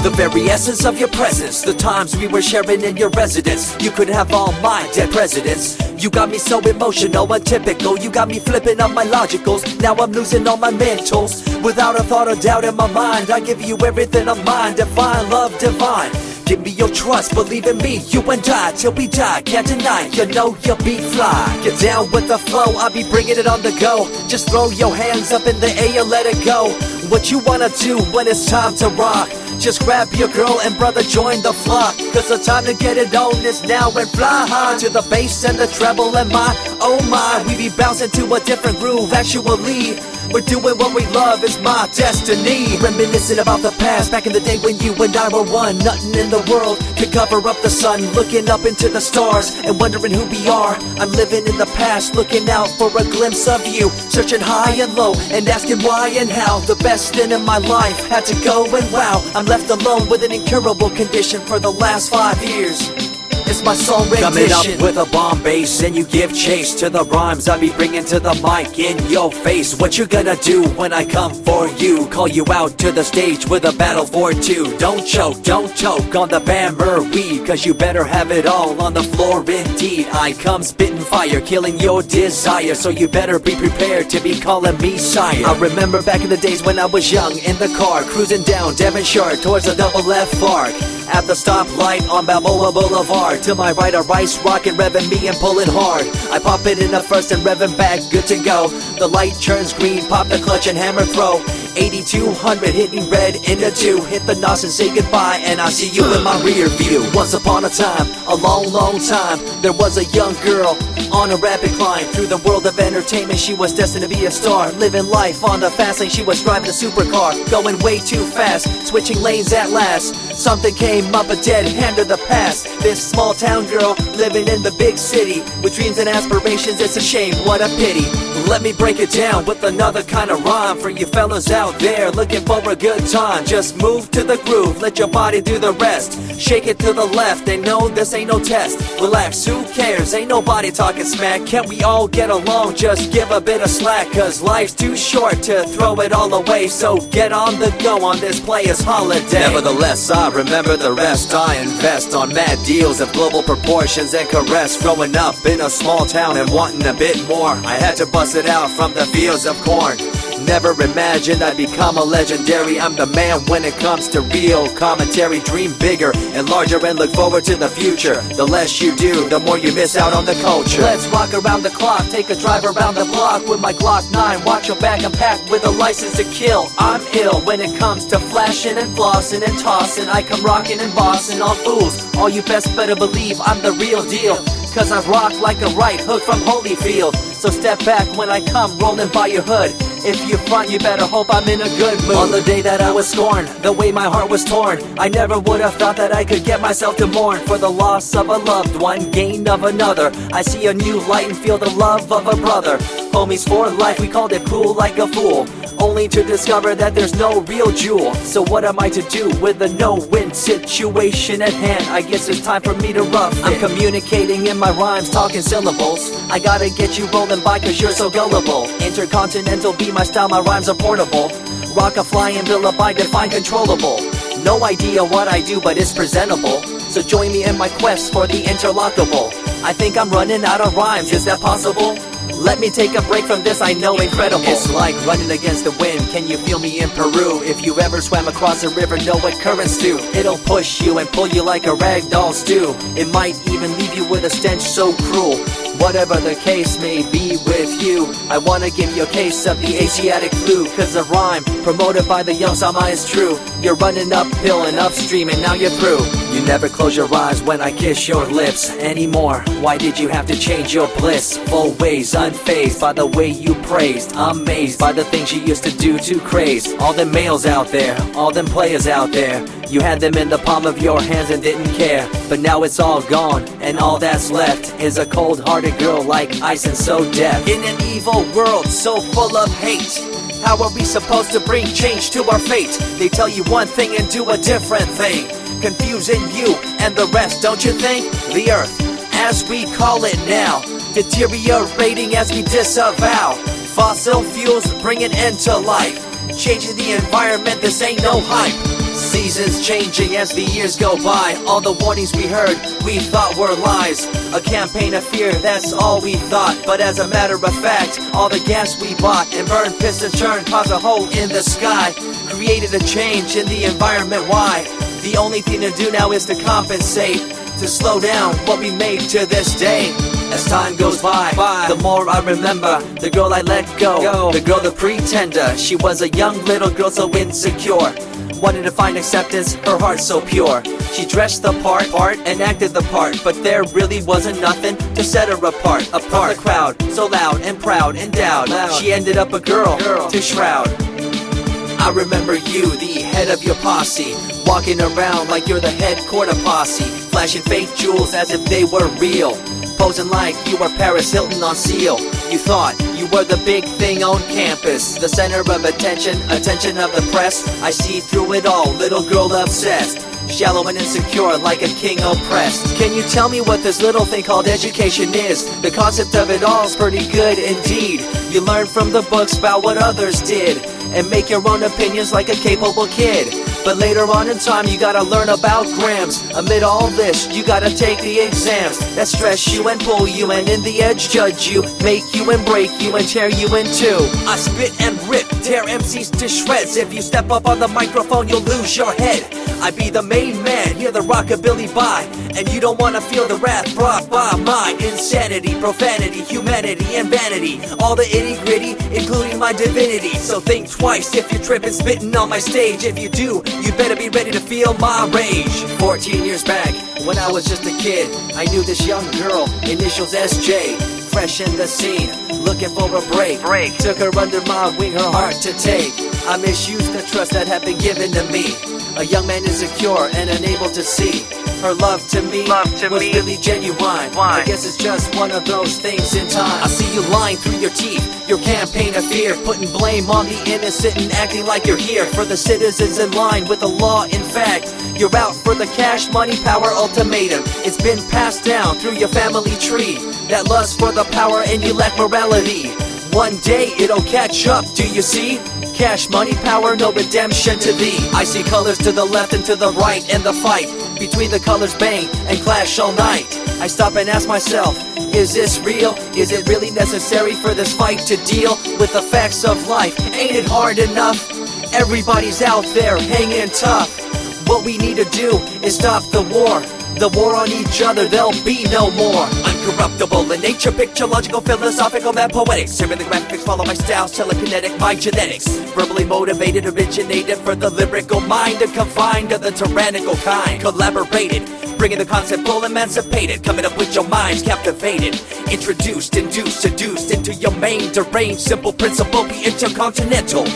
The very essence of your presence, the times we were sharing in your residence. You could have all my dead presidents. You got me so emotional, untypical. You got me flipping up my logicals. Now I'm losing all my mentals. Without a thought or doubt in my mind, I give you everything of mine. Divine love, divine. Give me your trust, believe in me, you and I, till we die, can't deny, you know you'll be fly. Get down with the flow, I'll be bringing it on the go. Just throw your hands up in the air, let it go. What you wanna do when it's time to rock? Just grab your girl and brother, join the flock. Cause the time to get it on is now, and fly high to the bass and the treble and my, oh my. We be bouncing to a different groove, actually. We're doing what we love, it's my destiny. Reminiscing about the past, back in the day when you and I were one. Nothing in the world could cover up the sun. Looking up into the stars and wondering who we are. I'm living in the past, looking out for a glimpse of you. Searching high and low and asking why and how. The best thing in my life had to go, and wow, I'm left alone with an incurable condition for the last 5 years. It's my song rendition. Coming up with a bomb bass and you give chase to the rhymes I be bringing to the mic in your face. What you gonna do when I come for you? Call you out to the stage with a battle for two. Don't choke on the bammer weed, cause you better have it all on the floor indeed. I come spitting fire, killing your desire, so you better be prepared to be calling me sire. I remember back in the days when I was young, in the car, cruising down Devonshire towards the double F arc. At the stoplight on Balboa Boulevard, to my right a rice rocket revving me and pulling hard. I pop it in the first and revving back, good to go. The light turns green, pop the clutch and hammer throw. 8200 hitting red in the 2. Hit the nos and say goodbye, and I see you in my rear view. Once upon a time, a long time, there was a young girl on a rapid climb through the world of entertainment. She was destined to be a star, living life on the fast lane. She was driving a supercar, going way too fast, switching lanes at last. Something came up, a dead hand of the past. This small town girl living in the big city with dreams and aspirations. It's a shame, what a pity. Let me break it down with another kind of rhyme for you fellas out there looking for a good time. Just move to the groove, let your body do the rest. Shake it to the left, they know this ain't no test. Relax, who cares, ain't nobody talking smack. Can't we all get along, just give a bit of slack. Cause life's too short to throw it all away, so get on the go on this player's holiday. Nevertheless, I remember the rest. I invest on mad deals of global proportions and caress. Growing up in a small town and wanting a bit more, I had to bust it out from the fields of corn. Never imagined I'd become a legendary. I'm the man when it comes to real commentary. Dream bigger and larger and look forward to the future. The less you do, the more you miss out on the culture. Let's rock around the clock, take a drive around the block with my Glock 9. Watch your back, I'm packed with a license to kill. I'm ill when it comes to flashing and flossing and tossing. I come rocking and bossing on fools. All you best better believe I'm the real deal, cause I rock like a right hook from Holyfield. So step back when I come rolling by your hood. If you front, you better hope I'm in a good mood. On the day that I was scorned, the way my heart was torn, I never would have thought that I could get myself to mourn for the loss of a loved one, gain of another. I see a new light and feel the love of a brother. Homies for life, we called it cool like a fool, only to discover that there's no real jewel. So what am I to do with a no-win situation at hand? I guess it's time for me to rough it. I'm communicating in my rhymes, talking syllables. I gotta get you rolling by cause you're so gullible. Intercontinental be my style, my rhymes are portable. Rock a flying villa by define controllable. No idea what I do, but it's presentable. So join me in my quest for the interlockable. I think I'm running out of rhymes, is that possible? Let me take a break from this, I know incredible. It's like running against the wind, can you feel me in Peru? If you ever swam across a river, know what currents do. It'll push you and pull you like a ragdoll stew. It might even leave you with a stench so cruel. Whatever the case may be with you, I wanna give you a case of the Asiatic flu. Cause the rhyme promoted by the young Sama is true. You're running uphill and upstream and now you're through. You never close your eyes when I kiss your lips anymore. Why did you have to change your bliss? Full ways, unfazed by the way you praised. Amazed by the things you used to do to craze. All them males out there, all them players out there, you had them in the palm of your hands and didn't care. But now it's all gone, and all that's left is a cold-hearted girl like ice and so deaf. In an evil world so full of hate, how are we supposed to bring change to our fate? They tell you one thing and do a different thing, confusing you and the rest, don't you think? The earth, as we call it now, deteriorating as we disavow. Fossil fuels bring an end to life, changing the environment, this ain't no hype. Seasons changing as the years go by. All the warnings we heard, we thought were lies. A campaign of fear, that's all we thought. But as a matter of fact, all the gas we bought and burned, pissed and churned caused a hole in the sky. Created a change in the environment, why? The only thing to do now is to compensate, to slow down what we made to this day. As time goes by, the more I remember the girl I let go, the girl, the pretender. She was a young little girl so insecure, wanted to find acceptance, her heart so pure. She dressed the part and acted the part, but there really wasn't nothing to set her apart from the crowd, so loud and proud, endowed. She ended up a girl to shroud. I remember you, the head of your posse, walking around like you're the head quarter posse, flashing fake jewels as if they were real, posing like you were Paris Hilton on seal. You thought you were the big thing on campus, the center of attention of the press. I see through it all, little girl obsessed, shallow and insecure like a king oppressed. Can you tell me what this little thing called education is? The concept of it all's pretty good indeed. You learn from the books about what others did and make your own opinions like a capable kid. But later on in time you gotta learn about grams. Amid all this you gotta take the exams that stress you and pull you, and in the edge judge you, make you and break you and tear you in two. I spit and rip, tear MCs to shreds. If you step up on the microphone you'll lose your head. I be the main man, hear the rockabilly by, and you don't wanna feel the wrath brought by my insanity, profanity, humanity, and vanity. All the itty gritty, including my divinity. So think twice if you're tripping, spitting on my stage. If you do, you better be ready to feel my rage. 14 years back, when I was just a kid, I knew this young girl, initials SJ, fresh in the scene, looking for a break. Took her under my wing, her heart to take. I misused the trust that had been given to me. A young man insecure and unable to see her love to me was really genuine. I guess it's just one of those things in time. I see you lying through your teeth, your campaign of fear, putting blame on the innocent and acting like you're here for the citizens in line with the law. In fact, you're out for the cash, money, power ultimatum. It's been passed down through your family tree, that lust for the power and you lack morality. One day it'll catch up, do you see? Cash, money, power, no redemption to thee. I see colors to the left and to the right, and the fight between the colors bang and clash all night. I stop and ask myself, is this real? Is it really necessary for this fight to deal with the facts of life? Ain't it hard enough? Everybody's out there hanging tough. What we need to do is stop the war on each other, there'll be no more. Uncorruptible in nature, picture, logical, philosophical, mad poetic. Serving the graphics, follow my style, telekinetic, my genetics. Verbally motivated, originated for the lyrical mind, and confined to the tyrannical kind. Collaborated, bringing the concept full emancipated, coming up with your minds captivated. Introduced, induced, seduced into your main deranged, simple principle, be intercontinental.